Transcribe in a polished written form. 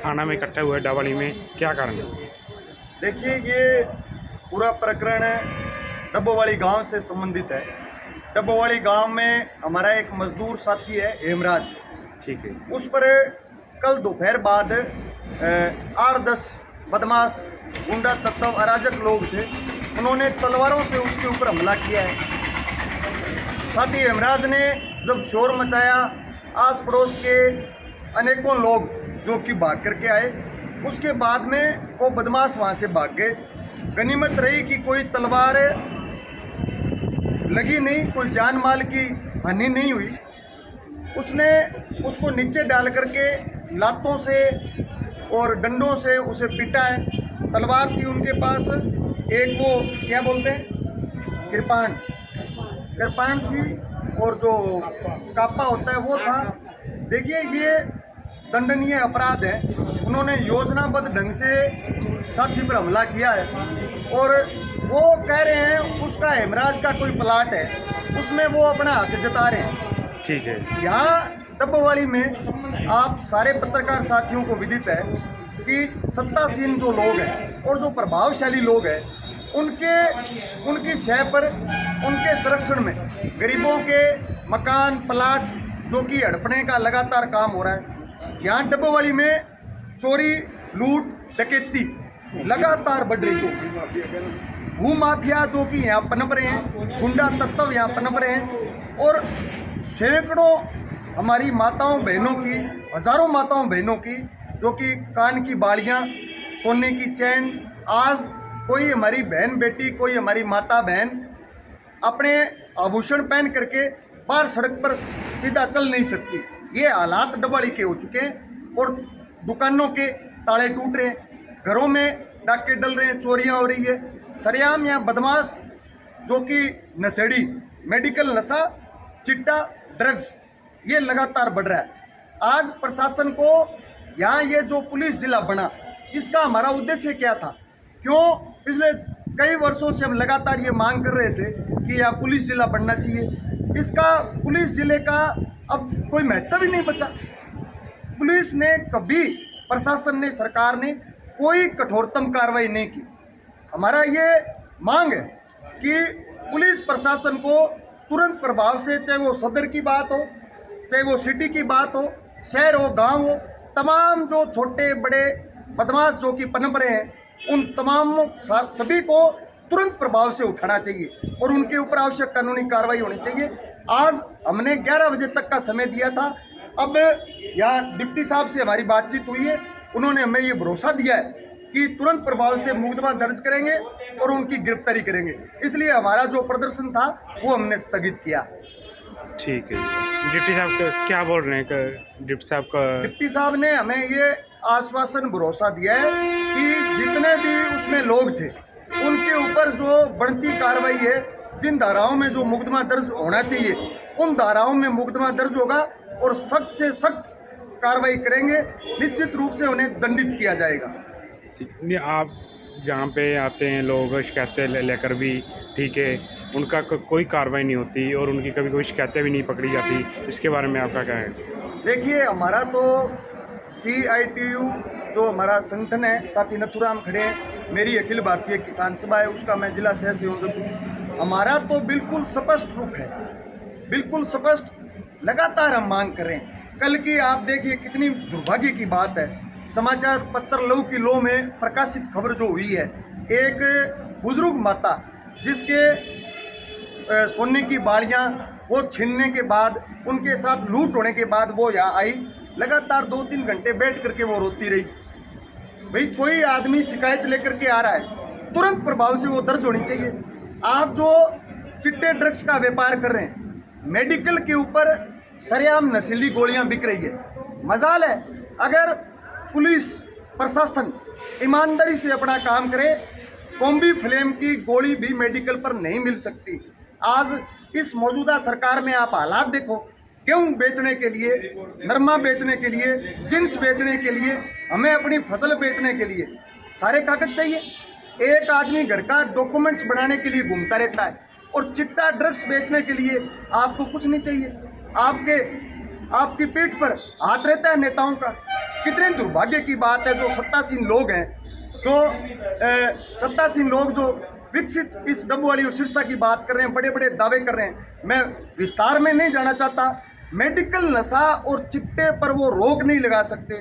थाना में इकट्ठे हुए डबवाली में, क्या कारण है? देखिए, ये पूरा प्रकरण डब्बोवाली गांव से संबंधित है। डब्बोवाली गांव में हमारा एक मजदूर साथी है हेमराज, ठीक है। उस पर कल दोपहर बाद 8-10 बदमाश गुंडा तत्व अराजक लोग थे, उन्होंने तलवारों से उसके ऊपर हमला किया है। साथी हेमराज ने जब शोर मचाया, आस पड़ोस के अनेकों लोग जो कि भाग करके आए। उसके बाद में वो बदमाश वहाँ से भाग गए। गनीमत रही कि कोई तलवार लगी नहीं, कोई जान माल की हानि नहीं हुई। उसने उसको नीचे डाल करके लातों से और डंडों से उसे पीटा है। तलवार थी उनके पास, एक वो क्या बोलते हैं, कृपाण थी, और जो कापा होता है वो था। देखिए, ये दंडनीय अपराध है। उन्होंने योजनाबद्ध ढंग से साथी पर हमला किया है और वो कह रहे हैं उसका हेमराज का कोई प्लाट है, उसमें वो अपना हक जता रहे हैं। ठीक है। यहाँ डब्बोवाली में आप सारे पत्रकार साथियों को विदित है कि सत्तासीन जो लोग हैं और जो प्रभावशाली लोग हैं, उनकी शय पर, उनके संरक्षण में गरीबों के मकान प्लाट जो कि हड़पने का लगातार काम हो रहा है। यहाँ डब्बोवाली में चोरी, लूट, डकैती लगातार बढ़ रही है। भू माफिया जो कि यहाँ पनप रहे हैं, गुंडा तत्व यहाँ पनप रहे हैं और सैकड़ों हमारी माताओं बहनों की, हजारों माताओं बहनों की जो कि कान की बालियां, सोने की चैन, आज कोई हमारी बहन बेटी, कोई हमारी माता बहन अपने आभूषण पहन करके बाहर सड़क पर सीधा चल नहीं सकती। ये हालात डब्बोवाली के हो चुके हैं और दुकानों के ताले टूट रहे हैं, घरों में डाके डल रहे हैं, चोरियां हो रही है। सरेआम यहाँ बदमाश जो कि नशेड़ी, मेडिकल नशा, चिट्टा, ड्रग्स, ये लगातार बढ़ रहा है। आज प्रशासन को यहाँ ये जो पुलिस जिला बना, इसका हमारा उद्देश्य क्या था? क्यों पिछले कई वर्षों से हम लगातार ये मांग कर रहे थे कि यहाँ पुलिस जिला बनना चाहिए। इसका पुलिस जिले का अब कोई महत्व ही नहीं बचा। पुलिस ने कभी, प्रशासन ने, सरकार ने कोई कठोरतम कार्रवाई नहीं की। हमारा ये मांग है कि पुलिस प्रशासन को तुरंत प्रभाव से, चाहे वो सदर की बात हो, चाहे वो सिटी की बात हो, शहर हो, गांव हो, तमाम जो छोटे बड़े बदमाश जो कि पनप रहे हैं, उन तमाम सभी को तुरंत प्रभाव से उठाना चाहिए और उनके ऊपर आवश्यक कानूनी कार्रवाई होनी चाहिए। आज हमने 11 बजे तक का समय दिया था। अब यहाँ डिप्टी साहब से हमारी बातचीत हुई है, उन्होंने हमें ये भरोसा दिया है कि तुरंत प्रभाव से मुकदमा दर्ज करेंगे और उनकी गिरफ्तारी करेंगे। इसलिए हमारा जो प्रदर्शन था वो हमने स्थगित किया। ठीक है। डिप्टी साहब क्या बोल रहे हैं? डिप्टी साहब ने हमें ये आश्वासन, भरोसा दिया है कि जितने भी उसमें लोग थे उनके ऊपर जो बढ़ती कार्रवाई है, जिन धाराओं में जो मुकदमा दर्ज होना चाहिए, उन धाराओं में मुकदमा दर्ज होगा और सख्त से सख्त कार्रवाई करेंगे। निश्चित रूप से उन्हें दंडित किया जाएगा। ठीक है। आप जहाँ पे आते हैं लोग शिकायतें लेकर भी, ठीक है, उनका कोई कार्रवाई नहीं होती और उनकी कभी कोई शिकायतें भी नहीं पकड़ी जाती, इसके बारे में आपका क्या है? देखिए, हमारा तो CITU जो हमारा संगठन है, साथी नथुराम खड़े हैं, मेरी अखिल भारतीय किसान सभा है, उसका मैं जिला सह संयोजक हूँ। हमारा तो बिल्कुल स्पष्ट रुख है, बिल्कुल स्पष्ट, लगातार हम मांग कर रहे हैं। कल की आप देखिए कितनी दुर्भाग्य की बात है, समाचार पत्र लहू की लो में प्रकाशित खबर जो हुई है, एक बुजुर्ग माता जिसके सोने की बालियां वो छीनने के बाद, उनके साथ लूट होने के बाद वो यहाँ आई, लगातार 2-3 घंटे बैठ करके वो रोती रही। भाई, कोई आदमी शिकायत लेकर के आ रहा है, तुरंत प्रभाव से वो दर्ज होनी चाहिए। आज जो चिट्टे ड्रग्स का व्यापार कर रहे हैं, मेडिकल के ऊपर सरेआम नशीली गोलियां बिक रही है। मजाल है अगर पुलिस प्रशासन ईमानदारी से अपना काम करे, कॉम्बी फ्लेम की गोली भी मेडिकल पर नहीं मिल सकती। आज इस मौजूदा सरकार में आप हालात देखो, गेहूं बेचने के लिए, नरमा बेचने के लिए, जिन्स बेचने के लिए, हमें अपनी फसल बेचने के लिए सारे कागज चाहिए। एक आदमी घर का डॉक्यूमेंट्स बनाने के लिए घूमता रहता है और चिट्टा ड्रग्स बेचने के लिए आपको कुछ नहीं चाहिए। आपकी पीठ पर हाथ रहता है नेताओं का कितने दुर्भाग्य की बात है जो सत्तासीन लोग हैं, जो सत्तासीन लोग जो विकसित इस डब्बूवाली और सिरसा की बात कर रहे हैं, बड़े बड़े दावे कर रहे हैं। मैं विस्तार में नहीं जाना चाहता। मेडिकल नशा और चिट्टे पर वो रोक नहीं लगा सकते।